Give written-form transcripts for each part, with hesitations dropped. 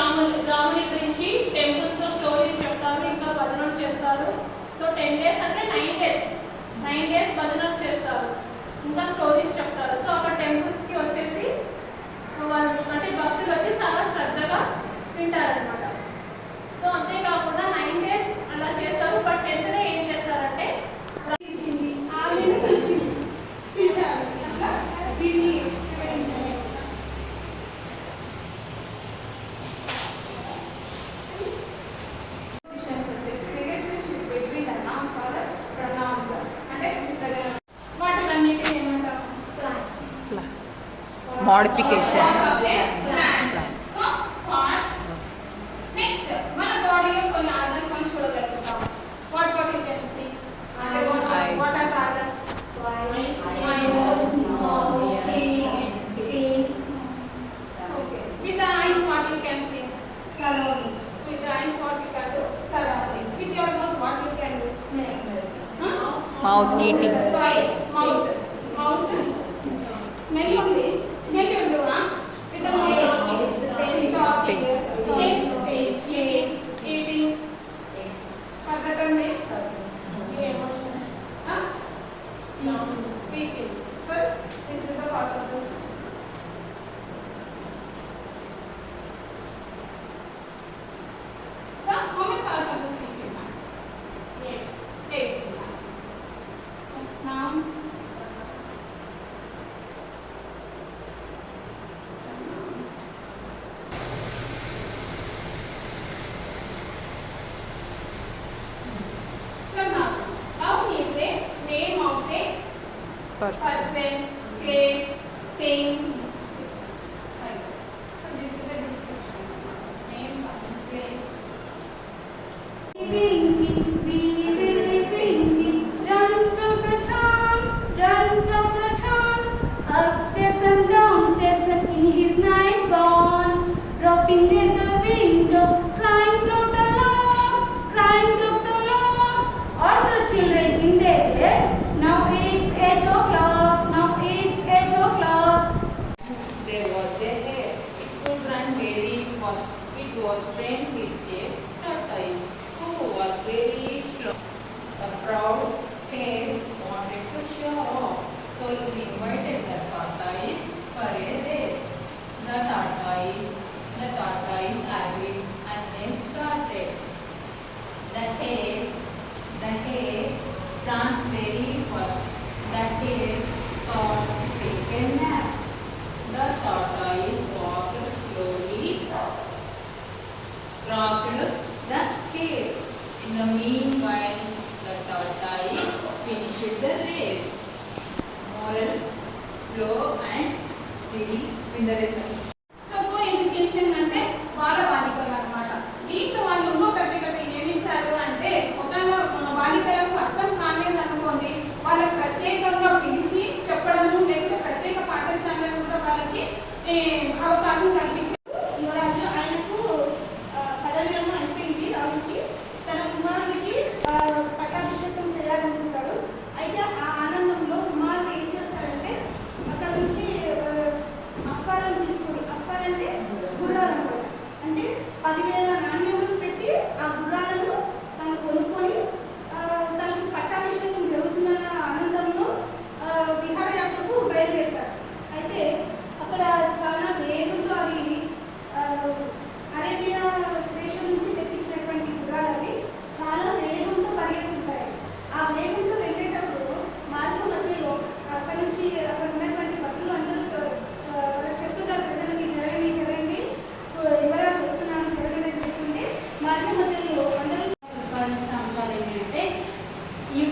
రాముని గురించి టెంపుల్స్లో స్టోరీస్ చెప్తారు, ఇంకా భజనలు చేస్తారు. సో 10 days అంటే 9 days భజనలు చేస్తారు, ఇంకా స్టోరీస్ చెప్తారు. సో అక్కడ టెంపుల్స్కి వచ్చేసి వాళ్ళు అంటే భక్తులు వచ్చి చాలా శ్రద్ధగా వింటారనమాట. సో అంతేకాకుండా 9 days అలా చేస్తారు. బట్ 10th డే ఏం చేస్తారంటే modification. So parts. Next, మన బాడీలో కొన్ని ఆర్గన్స్ మనం చూడగలుగుతాం. What you can see? What are the organs? Eyes, nose, skin. Okay. With the eyes, what you can see? Surroundings. With the eyes, what you can do? Surroundings. With your mouth, what you can do? Smell. Mouth eating. Mouth. Smell only. Smell you do, huh? With the mouth. Taste. Eating. Other than that, emotion. Speaking. So this is the cause of this. So how many parts of the speech you have? 8. So now. Person, place, thing. So this is the description. Name, place. Winking, we will be winking. Run through the town, upstairs and downstairs and in his night gown, dropping near the window, crying through the log. All the children in their bed. Now it's 8 o'clock. There was a hare. It could run very fast. It was friend with a tortoise who was very strong. The proud hare wanted to show off, so he invited the tortoise for a race. The tortoise agreed and then started. The hare runs very fast. The hare thought to take a nap. The tortoise walked slowly, crossed the hare. In the meanwhile, the tortoise finished the race. Moral: slow and steady in the race. So co education అంటే బాలికలు అన్నమాట. దీంట్లో వాళ్ళు ఇంకో ప్రత్యేకత ఏమి ఇచ్చారు అంటే ఒక బాలికలకు అర్థం కాలేదు అనుకోండి, వాళ్ళకి ప్రత్యేకంగా పిలిచి చెప్పడము, లేకపోతే ప్రత్యేక పాఠశాలలో కూడా వాళ్ళకి అవకాశం కల్పించారు. యువరాజు ఆయనకు పదవి విరమణ అయిపోయింది. రాజుకి తన కుమారుడికి పట్టాభిషేకం చేయాలనుకుంటాడు. అయితే ఆ ఆనందంలో కుమారుడు ఏం చేస్తాడంటే అక్కడ నుంచి అశ్వాలను తీసుకొని, అశ్వాలంటే గుర్రాలు అనమాట, అంటే 10,000 నాణ్యములు పెట్టి ఆ గుర్రాలను తను కొనుక్కొని తనకు పట్టాభిషేకం జరుగుతుందన్న ఆనందంలో విహారయాత్రకు బయలుదేరుతారు. అయితే అక్కడ చాలా వేగంతో అవి అరేబియా దేశం నుంచి తెప్పించినటువంటి గుర్రాలు అవి చాలా వేగంతో పరిగెత్తుతాయి. ఆ వేగంతో వెళ్ళేటప్పుడు మార్గ మధ్యలో అక్కడ నుంచి అక్కడ ఉన్నటువంటి భక్తులు అందరూ చెప్తున్నారు ప్రజలకి, జరగండి యువరాజు వస్తున్నాను, జరగని చెప్తుంటే మార్గ మధ్యలో అందరూ అంశాలు ఏంటంటే ఈ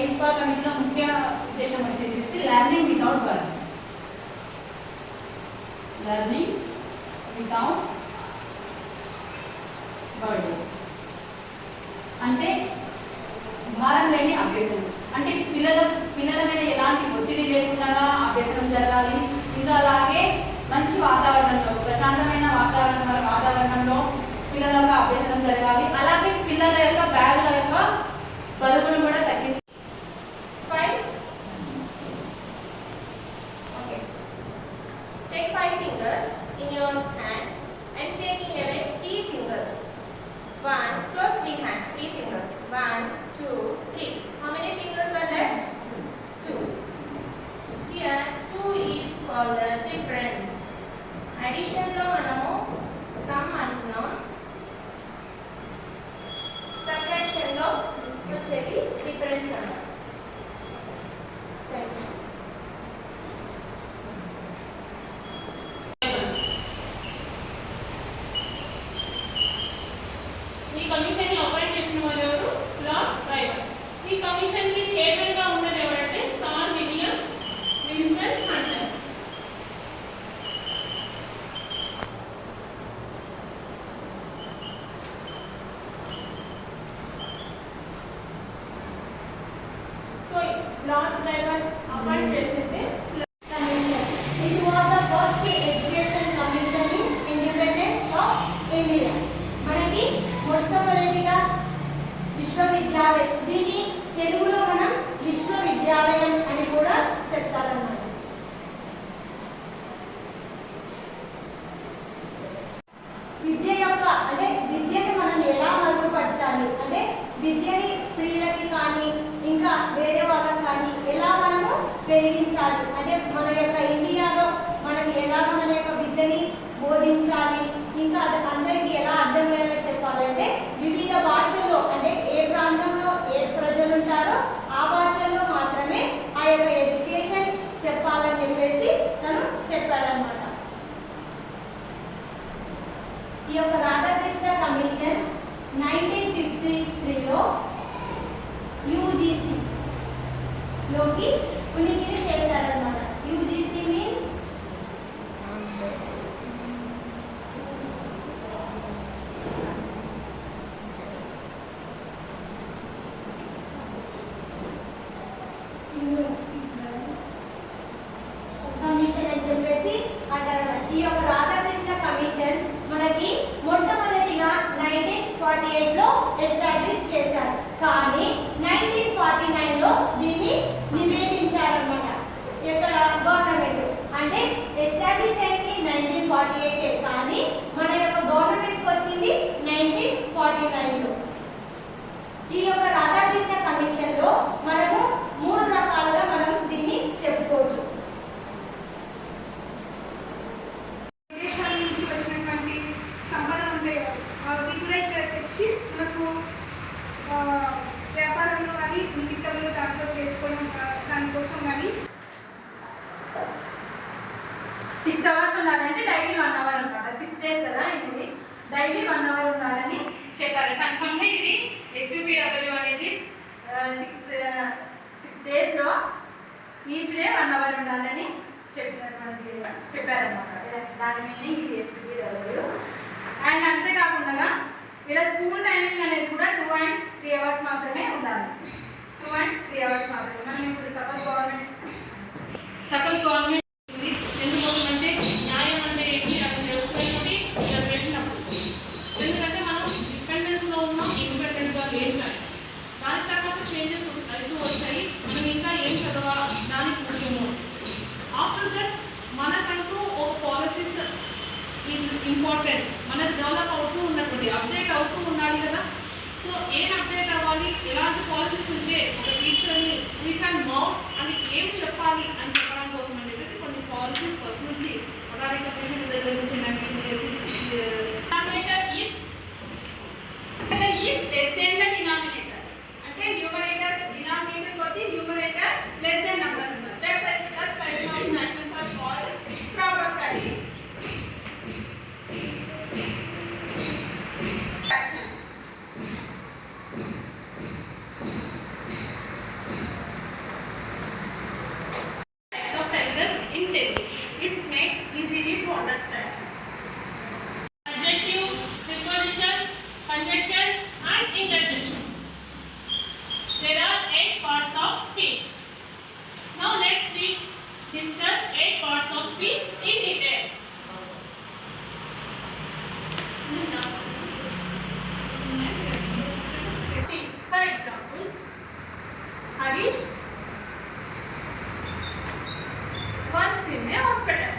ఎస్పా కమిటీలో ముఖ్య ఉద్దేశం వచ్చేసి లెర్నింగ్ వితౌట్ బర్డెన్ అంటే భారం లేని అభ్యసనం. అంటే పిల్లల మీద ఎలాంటి ఒత్తిడి లేకుండా అభ్యసనం జరగాలి. ఇంకా అలాగే మంచి వాతావరణంలో, ప్రశాంతమైన వాతావరణంలో పిల్లల అభ్యసనం జరగాలి. అలాగే పిల్లల యొక్క బ్యాగుల యొక్క బరువును కూడా తగ్గించి Take 5 fingers in your hand and take ఇందులో మనము సమ్ అంటున్నాం, సబ్ట్రాక్షన్ లో వచ్చేది డిఫరెన్స్ అన్నమాట. ఈ కమిషన్ ని అపాయింట్ చేసిన వాళ్ళు ఎవరు? Lord driver. ఈ కమిషన్ కి చైర్మన్ గా ఉన్నది ఎవరంటే sir William Hunter. So lord driver appoint చేసింది. Commission. It was the first education commission in independence of India. మనకి మొట్టమొదటిగా విశ్వవిద్యాలయం, దీన్ని తెలుగులో మనం విశ్వవిద్యాలయం అని కూడా చెప్తారన్నమాట. విద్య యొక్క అంటే విద్యని మనం ఎలా మెరుగుపరచాలి అంటే విద్యని స్త్రీలకి కానీ ఇంకా వేరే వాళ్ళకి కానీ ఎలా మనము పెరిగించాలి అంటే మన యొక్క ఇండియాలో మనం ఎలాగ మన యొక్క విద్యని బోధించాలి, ఇంకా అది అందరికీ ఎలా అర్థమయ్యేలా చెప్పాలంటే వివిధ భాషల్లో అంటే ఏ ప్రాంతంలో ఏ ప్రజలు ఉంటారో ఆ భాషల్లో మాత్రమే ఆ యొక్క ఎడ్యుకేషన్ చెప్పాలని చెప్పేసి తను చెప్పాడనమాట. ఈ యొక్క రాధాకృష్ణ కమిషన్ 1953లో యూజీసీ లోకి ఉనికిని చేశారన్నమాట. యూజీసీ మీన్స్ కమిషన్ అని చెప్పేసి అంటారు. ఈ యొక్క రాధాకృష్ణ కమిషన్ మనకి మొట్టమొదటిగా 1948లో ఎస్టాబ్లిష్ చేశారు, కానీ 1949లో దీన్ని నివేదించారన్నమాట. ఎక్కడ గవర్నమెంట్ అంటే ఎస్టాబ్లిష్ అయింది 1948 కానీ మన యొక్క గవర్నమెంట్కి వచ్చింది 1949లో. ఈ యొక్క రాధాకృష్ణ కమిషన్లో మనము 3 రకాలుగా మనం దీన్ని చెప్పుకోవచ్చు. విదేశాల నుంచి వచ్చినటువంటి సంపద ఉంటాయి అవి కూడా ఇక్కడ తెచ్చి మనకు వ్యాపారంలో కానీ మిగతాలో దాంట్లో చేసుకోవడం దానికోసం కానీ 6 అవర్స్ ఉండాలంటే డైలీ 1 అవర్ అనమాట. 6 days కదా ఇది, డైలీ 1 అవర్ ఉండాలని చెప్పారు. కన్ఫర్మ్ గా ఇది SUPW అనేది 6 daysలో ఈచ్ డే 1 అవర్ ఉండాలని చెప్పారనమాట. దాని మీనింగ్ ఇది SUPW. అండ్ అంతేకాకుండా ఇలా స్కూల్ టైమింగ్ అనేది కూడా 2 and 3 hours మాత్రమే ఉండాలి. 2 and 3 hours మాత్రమే. మనం ఇప్పుడు సపోజ్ గవర్నమెంట్ ఎందుకోసం అంటే న్యాయం అంటే ఏంటి అది తెలుసుకునేది జనరేషన్ అప్పుడు. ఎందుకంటే మనం డిపెండెన్స్లో ఉన్నాం, ఇండిపెండెంట్గా లేదు. దాని తర్వాత చేంజెస్ అవుతూ వచ్చాయి. మనం ఇంకా ఏం చదవాలా దానికి ముఖ్యము. ఆఫ్టర్ దట్ మనకంటూ ఒక పాలసీస్ ఈజ్ ఇంపార్టెంట్. మనకు డెవలప్ అవుతూ ఉన్నటువంటి అప్డేట్ అవుతూ ఉండాలి కదా. సో ఏం అప్డేట్ అవ్వాలి, ఎలాంటి పాలసీస్ ఉంటే ఒక టీచర్ని వీ క్యాన్ మౌ అని ఏం చెప్పాలి అని చెప్పడం కోసం అని చెప్పేసి కొన్ని పాలసీస్ ఫస్ట్ నుంచి కమిషన్ దగ్గర నుంచి డినామినేటర్ అంటే న్యూమరేటర్ డినామినేటర్ కొద్ది న్యూమరేటర్ లెస్ దెన్ నంబర్ ఉంటుంది. That's why polynomial actions are called proper fractions. Types of phrases in Telugu. It's made easily to understand. Adjective, preposition, conjunction, and interjection. There are 8 parts of speech. Now let's discuss 8 parts of speech in detail. For example, Harish once in a hospital.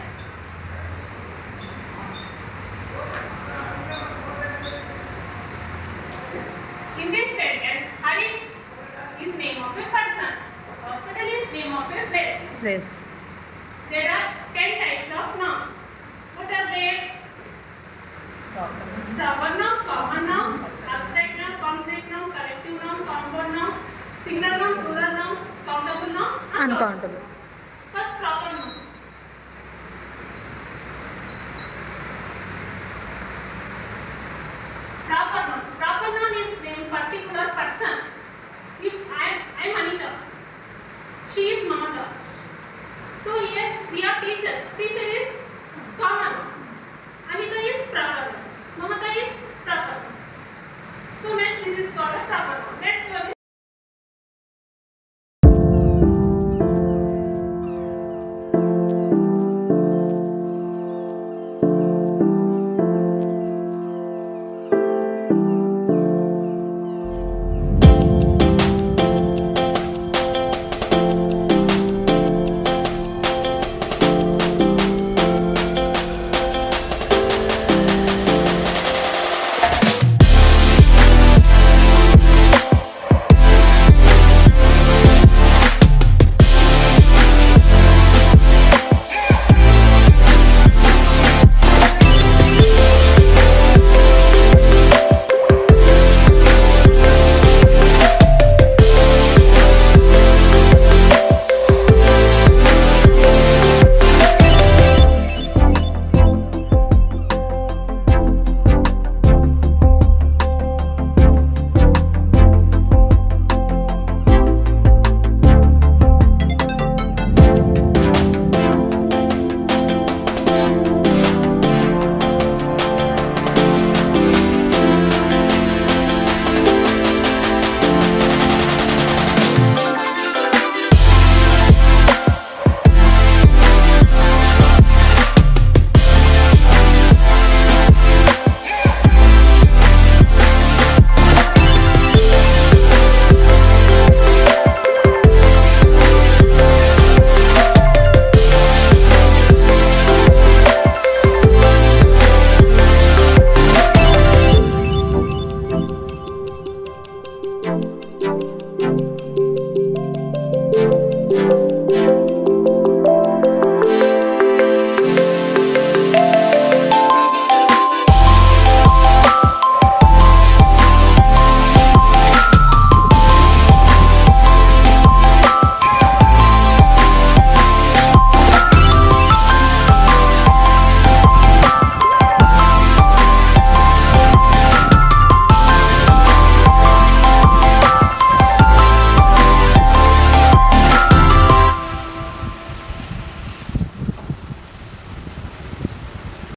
In this sentence, Harish is name of a person. Hospital is name of a place. Yes. There are 10 types of nouns. What are they? Uncountable. First proper noun. Proper noun. Proper noun is name particular person. If I'm Anita, she is Mamata. So here we are teachers. Teacher is common. Anita is proper noun. Mamata is proper noun. So next this is called a proper noun.